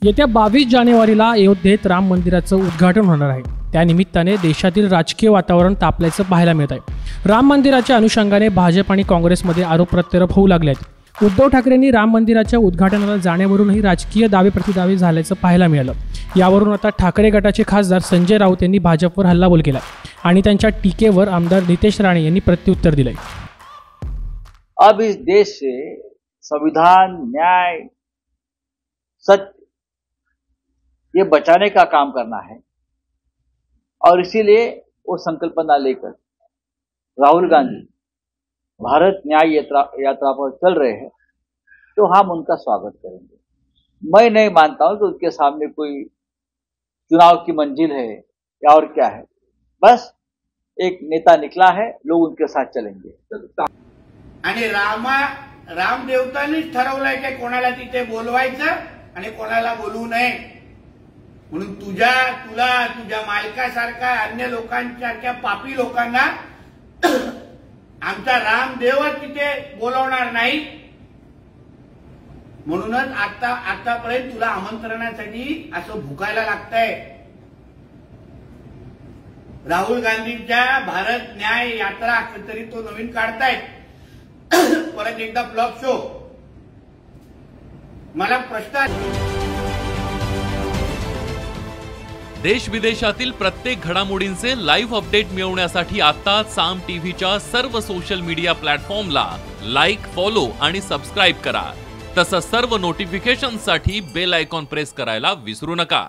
येत्या 22 जानेवारीला अयोध्येत राम मंदिराचं उद्घाटन होणार आहे। त्यानिमित्ताने देशातील राजकीय वातावरण तापल्याचं पाहायला मिळत आहे। राम मंदिराच्या अनुषंगाने भाजप आणि काँग्रेसमध्ये आरोप प्रत्यारोप होऊ लागले आहेत। उद्धव ठाकरेंनी राम मंदिराच्या उद्घाटनाला जाण्यावरूनही राजकीय दावे प्रतिदावे झाल्याचं पाहायला मिळालं। यावरून आता ठाकरे गटाचे खासदार संजय राऊत यांनी भाजपवर हल्लाबोल केला आणि त्यांच्या टीकेवर आमदार नितेश राणे यांनी प्रत्युत्तर दिले। अब इस देश से संविधान, न्याय, सत्य ये बचाने का काम करना है और इसीलिए वो संकल्पना लेकर राहुल गांधी भारत न्याय यात्रा पर चल रहे हैं, तो हम उनका स्वागत करेंगे। मैं नहीं मानता हूं कि उनके सामने कोई चुनाव की मंजिल है या और क्या है। बस एक नेता निकला है, लोग उनके साथ चलेंगे। आणि रामदेवतांनीच ठरवलंय की कोणाला तिथे बोलवायचं आणि कोणाला बोलवू नये, म्हणून तुझ्या मालकासारखा अन्य लोकांसारख्या पापी लोकांना आमचा रामदेवच तिथे बोलवणार नाही। म्हणूनच आतापर्यंत तुला आमंत्रणासाठी असं भुकायला लागतंय। राहुल गांधींच्या भारत न्याय यात्रा तरी तो नवीन काढतायत, परत एकदा फ्लॉप शो। मला प्रश्न, देश विदेशातील प्रत्येक घडामोडींचे लाईव्ह अपडेट मिळवण्यासाठी आता साम टीव्हीच्या सर्व सोशल मीडिया प्लॅटफॉर्मला लाईक, फॉलो आणि सबस्क्राईब करा। तसंच सर्व नोटिफिकेशनसाठी बेल आयकॉन प्रेस करायला विसरू नका।